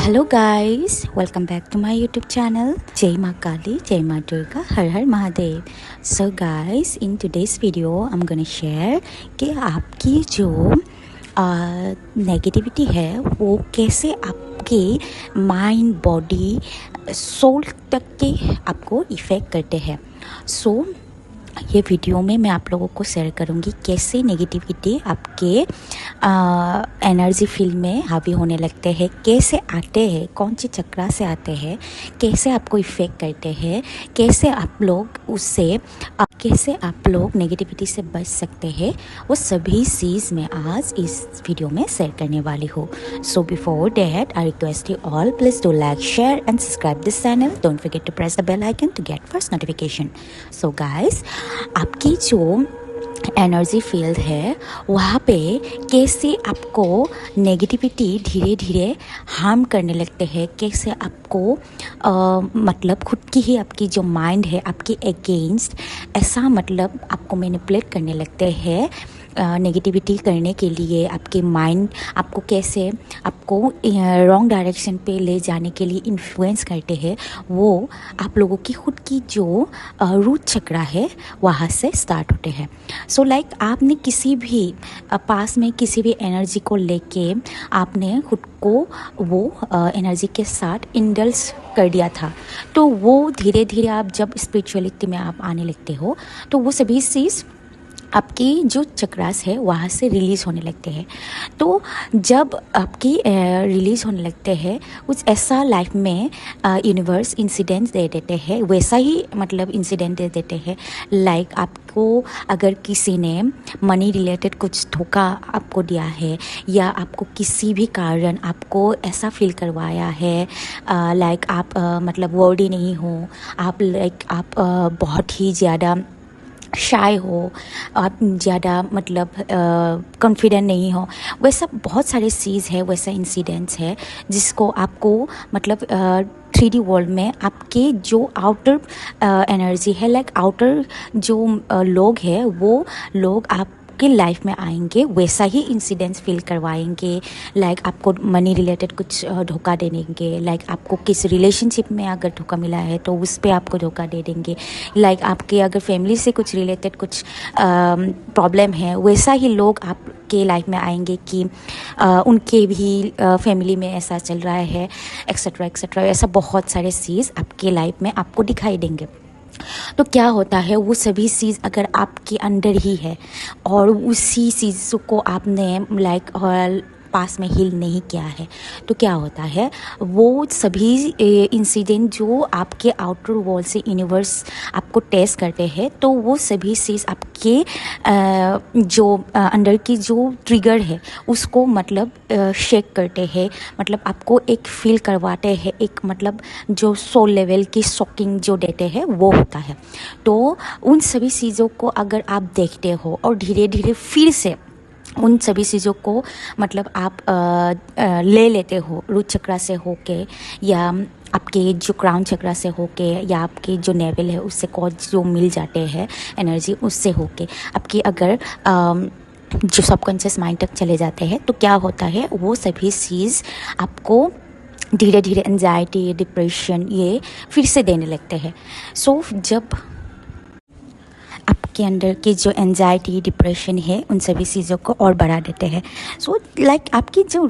Hello guys, welcome back to my YouTube channel. Jai Ma Kali, Jai Ma Durga, Har Har Mahadev. So guys, in today's video, I'm gonna share कि आपकी जो negativity है वो कैसे आपके mind, body, soul तक के आपको इफ़ेक्ट करते हैं. सो ये वीडियो में मैं आप लोगों को शेयर करूँगी कैसे नेगेटिविटी आपके एनर्जी फील्ड में हावी होने लगते हैं, कैसे आते हैं, कौन सी चक्रा से आते हैं, कैसे आपको इफ़ेक्ट करते हैं, कैसे आप लोग नेगेटिविटी से बच सकते हैं. वो सभी चीज़ मैं आज इस वीडियो में शेयर करने वाली हूँ. So before that I request you all, please do like, share and subscribe this channel. Don't forget to press the bell icon to get first notification. So guys, आपकी जो एनर्जी फील्ड है वहाँ पे कैसे आपको नेगेटिविटी धीरे धीरे harm करने लगते हैं, कैसे आपको मतलब खुद की ही आपकी जो माइंड है आपके अगेंस्ट ऐसा मतलब आपको मैनिपुलेट करने लगते हैं नेगेटिविटी करने के लिए. आपके माइंड आपको कैसे आपको रॉन्ग डायरेक्शन पे ले जाने के लिए इन्फ्लुएंस करते हैं, वो आप लोगों की खुद की जो रूट चक्रा है वहाँ से स्टार्ट होते हैं. सो लाइक आपने किसी भी पास में किसी भी एनर्जी को लेके आपने खुद को वो एनर्जी के साथ इंडल्ज कर दिया था, तो वो धीरे धीरे आप जब स्पिरिचुअलिटी में आप आने लगते हो तो वो सभी चीज़ आपकी जो चक्रास है वहाँ से रिलीज़ होने लगते हैं. तो जब आपकी रिलीज़ होने लगते हैं कुछ ऐसा लाइफ में यूनिवर्स इंसिडेंट्स दे देते हैं, वैसा ही मतलब इंसिडेंट दे देते हैं. लाइक आपको अगर किसी ने मनी रिलेटेड कुछ धोखा आपको दिया है या आपको किसी भी कारण आपको ऐसा फील करवाया है लाइक आप मतलब वर्डी नहीं हो, आप बहुत ही ज़्यादा शाय हो, आप ज़्यादा मतलब कॉन्फिडेंट नहीं हो, वैसा बहुत सारे चीज़ है, वैसा इंसिडेंट्स है जिसको आपको मतलब 3D वर्ल्ड में आपके जो आउटर एनर्जी है लाइक आउटर जो लोग हैं वो लोग आपके लाइफ में आएंगे, वैसा ही इंसिडेंट्स फील करवाएंगे. लाइक आपको मनी रिलेटेड कुछ धोखा दे देंगे, लाइक आपको किस रिलेशनशिप में अगर धोखा मिला है तो उस पर आपको धोखा दे देंगे. लाइक आपके अगर फैमिली से कुछ रिलेटेड कुछ प्रॉब्लम है, वैसा ही लोग आपके लाइफ में आएंगे कि उनके भी फैमिली में ऐसा चल रहा है एक्सेट्रा एक्सेट्रा. ऐसा बहुत सारे चीज़ आपके लाइफ में आपको दिखाई देंगे. तो क्या होता है, वो सभी चीज़ अगर आपके अंदर ही है और उसी चीज़ को आपने लाइक पास में हील नहीं किया है, तो क्या होता है वो सभी इंसिडेंट जो आपके आउटर वॉल से यूनिवर्स आपको टेस्ट करते हैं, तो वो सभी चीज़ आपके जो अंदर की जो ट्रिगर है उसको मतलब शेक करते हैं, मतलब आपको एक फील करवाते हैं, एक मतलब जो सोल लेवल की शॉकिंग जो देते हैं वो होता है. तो उन सभी चीज़ों को अगर आप देखते हो और धीरे धीरे फिर से उन सभी चीज़ों को मतलब आप ले लेते हो रूट चक्रा से होके या आपके जो क्राउन चक्रा से होके या आपके जो नेवल है उससे कॉज जो मिल जाते हैं एनर्जी उससे होके आपकी अगर जो सबकॉन्शियस माइंड तक चले जाते हैं, तो क्या होता है वो सभी चीज़ आपको धीरे धीरे एंजाइटी, डिप्रेशन ये फिर से देने लगते हैं. सो जब आपके अंदर की जो एंजाइटी, डिप्रेशन है उन सभी चीज़ों को और बढ़ा देते हैं. सो लाइक आपकी जो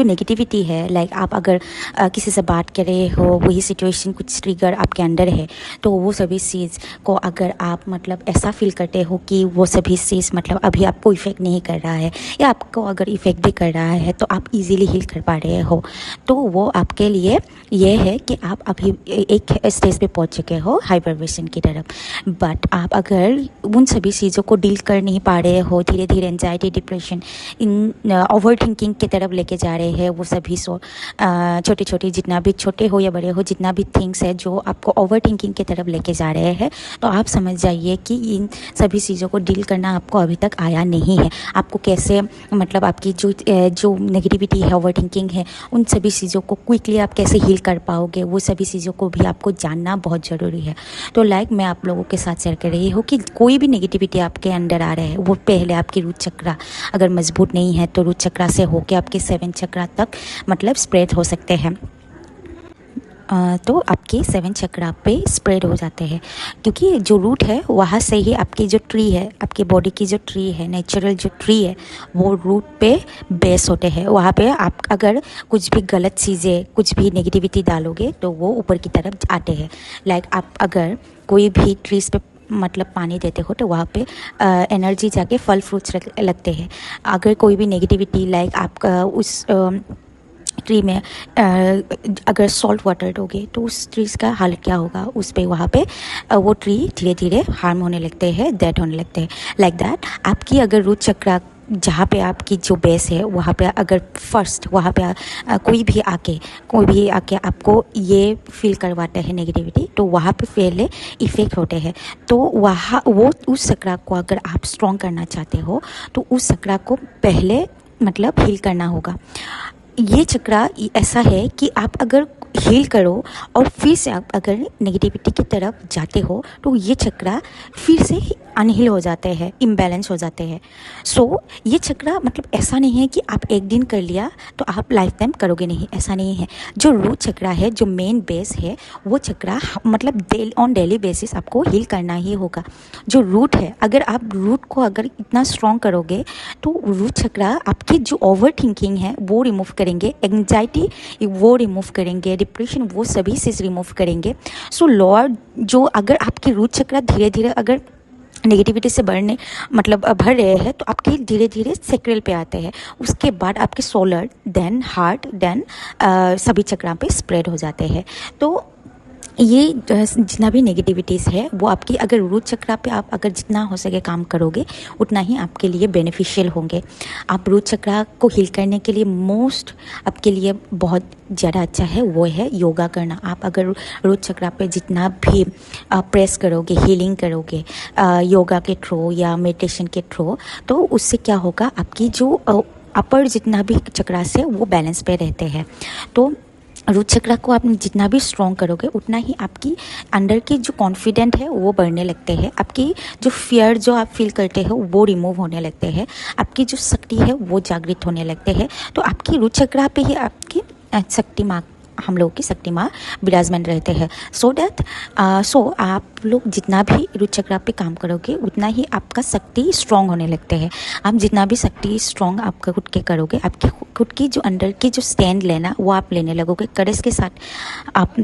नेगेटिविटी है, लाइक आप अगर किसी से बात कर रहे हो, वही सिचुएशन कुछ ट्रिगर आपके अंदर है, तो वो सभी चीज़ को अगर आप मतलब ऐसा फील करते हो कि वो सभी चीज़ मतलब अभी आपको इफ़ेक्ट नहीं कर रहा है या आपको अगर इफ़ेक्ट भी कर रहा है तो आप इजीली हील कर पा रहे हो, तो वो आपके लिए ये है कि आप अभी एक स्टेज पे पहुंच चुके हो हाई वाइब्रेशन की तरफ. बट आप अगर उन सभी चीज़ों को डील कर नहीं पा रहे हो, धीरे धीरे एंजाइटी, डिप्रेशन, इन ओवर थिंकिंग की तरफ लेके जा रहे हैं, वो सभी छोटे छोटे जितना भी छोटे हो या बड़े हो जितना भी थिंग्स है जो आपको ओवर थिंकिंग की तरफ लेके जा रहे हैं, तो आप समझ जाइए कि इन सभी चीज़ों को डील करना आपको अभी तक आया नहीं है. आपको कैसे मतलब आपकी जो नेगेटिविटी है, ओवर थिंकिंग है, उन सभी चीज़ों को क्विकली आप कैसे हील कर पाओगे, वो सभी चीज़ों को भी आपको जानना बहुत ज़रूरी है. तो लाइक मैं आप लोगों के साथ शेयर कर रही हूँ कि कोई भी नेगेटिविटी आपके अंदर आ रहा है वो पहले आपकी रूट चक्रा अगर मजबूत नहीं है तो रूट चक्रा से होके आपके 7 चक्रा तक मतलब स्प्रेड हो सकते हैं। तो आपके 7 चक्रा पे स्प्रेड हो जाते हैं, क्योंकि जो रूट है वहाँ से ही आपकी जो ट्री है, आपकी बॉडी की जो ट्री है, नेचुरल जो ट्री है वो रूट पे बेस होते हैं। वहाँ पे आप अगर कुछ भी गलत चीज़ें, कुछ भी नेगेटिविटी डालोगे तो वो ऊपर की तरफ आते हैं। लाइक आप अगर कोई भी ट्रीज़ पे मतलब पानी देते हो तो वहाँ पे एनर्जी जाके फल फ्रूट्स लगते हैं। अगर कोई भी नेगेटिविटी लाइक आपका उस ट्री में अगर सॉल्ट वाटर दोगे तो उस ट्रीज़ का हालत क्या होगा, उस पे वहाँ पे वो ट्री धीरे धीरे हार्म होने लगते हैं, डेड होने लगते हैं। लाइक दैट आपकी अगर रूट चक्रा जहाँ पे आपकी जो बेस है वहाँ पे अगर फर्स्ट वहाँ पे कोई भी आके आपको ये फील करवाता है नेगेटिविटी, तो वहाँ पे पहले इफ़ेक्ट होते हैं। तो वहाँ वो उस चक्रा को अगर आप स्ट्रॉन्ग करना चाहते हो तो उस चक्रा को पहले मतलब हील करना होगा। ये चक्रा ऐसा है कि आप अगर हील करो और फिर से आप अगर नेगेटिविटी की तरफ जाते हो तो ये चक्रा फिर से अनहील हो जाते हैं, इम्बैलेंस हो जाते हैं। सो ये चक्रा मतलब ऐसा नहीं है कि आप एक दिन कर लिया तो आप लाइफ टाइम करोगे नहीं, ऐसा नहीं है। जो रूट चक्रा है, जो मेन बेस है, वो चक्रा मतलब ऑन डेली बेसिस आपको हील करना ही होगा। जो रूट है, अगर आप रूट को अगर इतना स्ट्रॉन्ग करोगे तो रूट चक्रा आपकी जो ओवर थिंकिंग है वो रिमूव करेंगे, एंग्जाइटी वो रिमूव करेंगे, डिप्रेशन वो सभी चीज़ रिमूव करेंगे। सो लॉर्ड जो अगर आपकी रूट चक्रा धीरे धीरे अगर नेगेटिविटी से बढ़ने मतलब भर रहे हैं तो आपके धीरे धीरे सेक्रल पे आते हैं, उसके बाद आपके सोलर, देन हार्ट, देन सभी चक्रा पे स्प्रेड हो जाते हैं। तो ये जितना भी नेगेटिविटीज़ है वो आपकी अगर रूट चक्रा पे आप अगर जितना हो सके काम करोगे उतना ही आपके लिए बेनिफिशियल होंगे। आप रूट चक्रा को हील करने के लिए मोस्ट आपके लिए बहुत ज़्यादा अच्छा है वो है योगा करना। आप अगर रूट चक्रा पे जितना भी प्रेस करोगे, हीलिंग करोगे योगा के थ्रू या मेडिटेशन के थ्रू, तो उससे क्या होगा, आपकी जो अपर जितना भी चक्रा से वो बैलेंस पे रहते हैं। तो रूट चक्रा को आप जितना भी स्ट्रॉन्ग करोगे उतना ही आपकी अंदर की जो कॉन्फिडेंट है वो बढ़ने लगते हैं, आपकी जो फियर जो आप फील करते हो वो रिमूव होने लगते हैं, आपकी जो शक्ति है वो जागृत होने लगते हैं। तो आपकी रूट चक्रा पे ही आपकी शक्ति माँ, हम लोगों की शक्ति माँ विराजमान रहते हैं। सो आप लोग जितना भी रूट चक्रा पे काम करोगे उतना ही आपका शक्ति स्ट्रॉन्ग होने लगते हैं। आप जितना भी शक्ति स्ट्रॉन्ग आपका खुद के करोगे, आपकी खुद की जो अंदर की जो स्टैंड लेना वो आप लेने लगोगे, करेज के साथ आप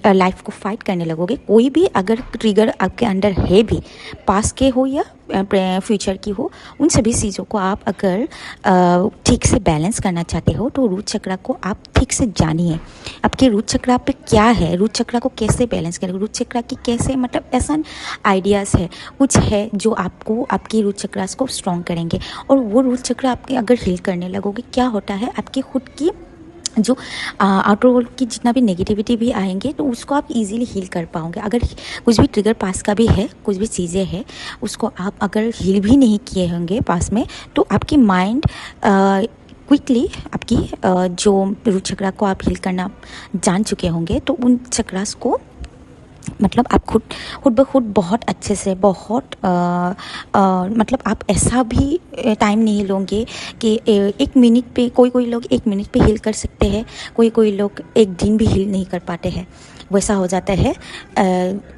लाइफ को फाइट करने लगोगे। कोई भी अगर ट्रिगर आपके अंदर है भी, पास के हो या फ्यूचर की हो, उन सभी चीज़ों को आप अगर ठीक से बैलेंस करना चाहते हो तो रूट चक्रा को आप ठीक से जानिए। आपके रूट चक्रा पे क्या है, रूट चक्रा को कैसे बैलेंस करें, रूट चक्रा की कैसे मतलब ऐसा आइडियाज़ है, कुछ है जो आपको आपकी रूट चक्रास को स्ट्रॉन्ग करेंगे। और वो रूट चक्रा आपके अगर हील करने लगोगे, क्या होता है आपकी खुद की जो आउटर वर्ल्ड की जितना भी नेगेटिविटी भी आएंगे तो उसको आप इजीली हील कर पाओगे। अगर कुछ भी ट्रिगर पास का भी है, कुछ भी चीज़ें हैं, उसको आप अगर हील भी नहीं किए होंगे पास में, तो आपकी माइंड क्विकली आपकी जो रूट चक्रा को आप हील करना जान चुके होंगे तो उन चक्रास को मतलब आप खुद ब खुद बहुत अच्छे से बहुत मतलब आप ऐसा भी टाइम नहीं लोगे कि 1 मिनट पे, कोई लोग 1 मिनट पे हील कर सकते हैं, कोई लोग 1 दिन भी हील नहीं कर पाते हैं। वैसा हो जाता है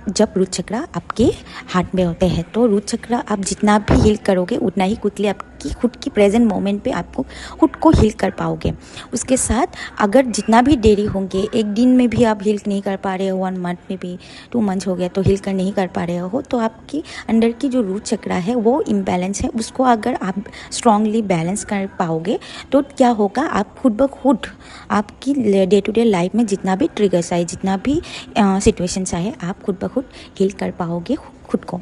जब रूट चक्रा आपके हाथ में होते हैं। तो रूट चक्रा आप जितना भी हील करोगे उतना ही क्विकली आपकी खुद की प्रेजेंट मोमेंट पे आपको खुद को हील कर पाओगे। उसके साथ अगर जितना भी देरी होंगे, 1 दिन में भी आप हील नहीं कर पा रहे हो, 1 मंथ में भी 2 मंथ हो गया तो हील कर नहीं कर पा रहे हो, तो आपकी अंदर की जो रूट चक्रा है वो इम्बैलेंस है, उसको अगर आप स्ट्रांगली बैलेंस कर पाओगे तो क्या होगा, आप खुद ब खुद आपकी डे टू डे लाइफ में जितना भी ट्रिगर्स आए, जितना भी सिचुएशंस आए, आप खुद ब खुद हील कर पाओगे खुद को।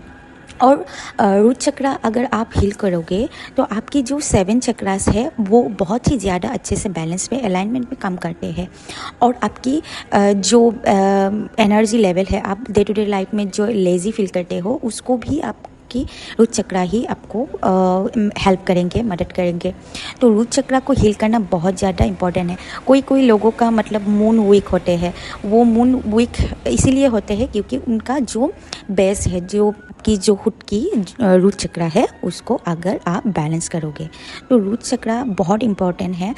और रूट चक्रा अगर आप हील करोगे तो आपकी जो 7 चक्रास है वो बहुत ही ज़्यादा अच्छे से बैलेंस में, अलाइनमेंट में काम करते हैं। और आपकी जो एनर्जी लेवल है, आप डे टू डे लाइफ में जो लेज़ी फील करते हो उसको भी आप कि रूट चक्रा ही आपको हेल्प करेंगे, मदद करेंगे। तो रूट चक्रा को हील करना बहुत ज़्यादा इम्पॉर्टेंट है। कोई लोगों का मतलब मून वीक होते हैं, वो मून वीक इसीलिए होते हैं क्योंकि उनका जो बेस है, जो आपकी जो खुद की रूट चक्र है उसको अगर आप बैलेंस करोगे। तो रूट चक्र बहुत इम्पॉर्टेंट है,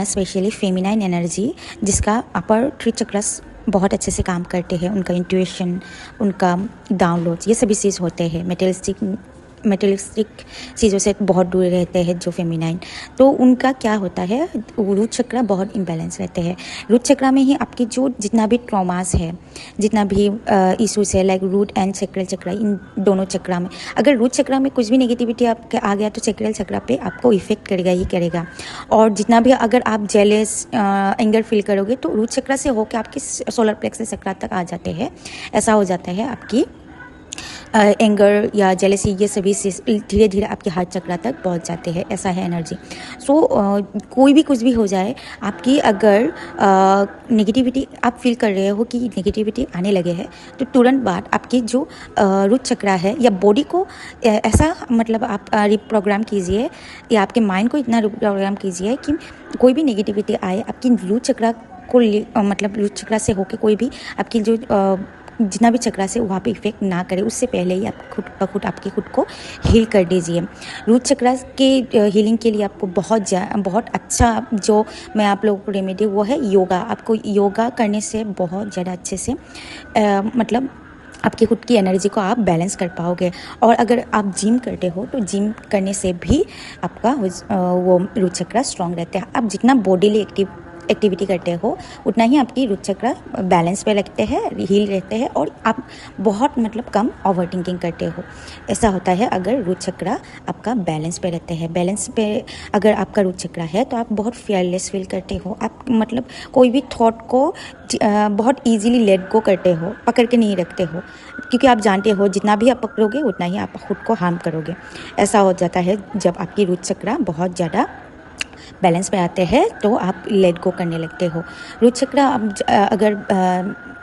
स्पेशली फेमिनाइन एनर्जी जिसका अपर 3 चक्रस बहुत अच्छे से काम करते हैं, उनका इंट्यूशन, उनका डाउनलोड्स, ये सभी चीज़ होते हैं। मेटेलिस्टिक चीज़ों से बहुत दूर रहते हैं जो फेमिनाइन, तो उनका क्या होता है, रूट चक्र बहुत इम्बैलेंस रहते हैं। रूट चक्र में ही आपकी जो जितना भी ट्रॉमास है, जितना भी इश्यूज है, लाइक रूट एंड चक्रल चक्र, इन दोनों चक्र में अगर रूट चक्र में कुछ भी नेगेटिविटी आपके आ गया तो चक्रल चक्र पे आपको इफेक्ट करेगा ही करेगा। और जितना भी अगर आप जेलस एंगर फील करोगे तो रूट चक्र से होकर आपके सोलर प्लेक्सस चक्र तक आ जाते हैं। ऐसा हो जाता है आपकी एंगर या जेलेसी, ये सभी धीरे धीरे आपके हार्ट चक्र तक पहुंच जाते हैं। ऐसा है एनर्जी। सो कोई भी कुछ भी हो जाए, आपकी अगर नेगेटिविटी आप फील कर रहे हो कि नेगेटिविटी आने लगे है, तो तुरंत बाद आपकी जो रूट चक्र है या बॉडी को ऐसा मतलब आप रिप्रोग्राम कीजिए या आपके माइंड को इतना रिप्रोग्राम कीजिए कि कोई भी नेगेटिविटी आए आपकी रूट चक्र को मतलब रूट चक्र से होकर कोई भी आपकी जो जितना भी चक्र से वहाँ पे इफेक्ट ना करे, उससे पहले ही आप खुद को हील कर दीजिए। रूट चक्र के हीलिंग के लिए आपको बहुत अच्छा जो मैं आप लोगों को रेमेडी वो है योगा। आपको योगा करने से बहुत ज़्यादा अच्छे से मतलब आपकी खुद की एनर्जी को आप बैलेंस कर पाओगे। और अगर आप जिम करते हो तो जिम करने से भी आपका वो रूट चक्र स्ट्रॉन्ग रहते हैं। आप जितना बॉडीली एक्टिविटी करते हो उतना ही आपकी रूट चक्र बैलेंस पे लगते हैं, हील रहते हैं, और आप बहुत मतलब कम ओवर थिंकिंग करते हो। ऐसा होता है अगर रूट चक्र आपका बैलेंस पे रहते हैं। बैलेंस पे अगर आपका रूट चक्र है तो आप बहुत फियरलेस फील करते हो। आप मतलब कोई भी थॉट को बहुत ईजीली लेट गो करते हो, पकड़ के नहीं रखते हो, क्योंकि आप जानते हो जितना भी आप पकड़ोगे उतना ही आप खुद को हार्म करोगे। ऐसा हो जाता है जब आपकी रूट चक्र बहुत ज़्यादा बैलेंस पे आते हैं तो आप लेट गो करने लगते हो। रूट चक्र अगर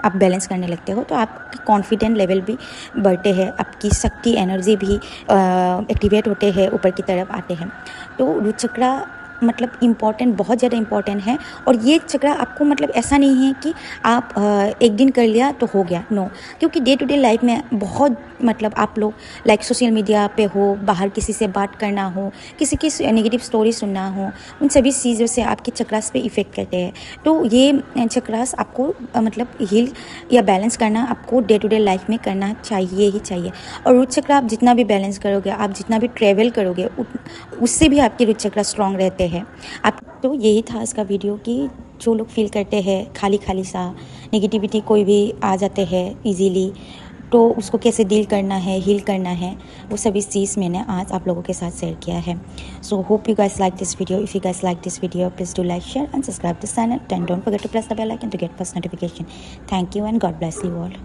आप बैलेंस करने लगते हो तो आपकी कॉन्फिडेंट लेवल भी बढ़ते हैं, आपकी शक्ति एनर्जी भी एक्टिवेट होते हैं, ऊपर की तरफ आते हैं। तो रूट चक्र मतलब इम्पॉर्टेंट, बहुत ज़्यादा इम्पॉर्टेंट है। और ये चक्र आपको मतलब ऐसा नहीं है कि आप एक दिन कर लिया तो हो गया, नो। क्योंकि डे टू डे लाइफ में बहुत मतलब आप लोग लाइक सोशल मीडिया पे हो, बाहर किसी से बात करना हो, किसी की नेगेटिव स्टोरी सुनना हो, उन सभी चीज़ों से आपके चक्रास पे इफ़ेक्ट करते हैं। तो ये चक्रास आपको मतलब हील या बैलेंस करना आपको डे टू डे लाइफ में करना चाहिए ही चाहिए। और रूट चक्र आप जितना भी बैलेंस करोगे, आप जितना भी ट्रेवल करोगे, उससे भी आपके रूट चक्र स्ट्रॉन्ग रहते हैं। आप तो यही था इसका वीडियो कि जो लोग फील करते हैं खाली सा नेगेटिविटी कोई भी आ जाते हैं इजीली, तो उसको कैसे डील करना है, हील करना है, वो सभी चीज़ मैंने आज आप लोगों के साथ शेयर किया है। So hope you guys like this video. If you guys like this video, please do like, share and subscribe this channel, and don't forget to press the bell icon to get first notification. Thank you and God bless you all.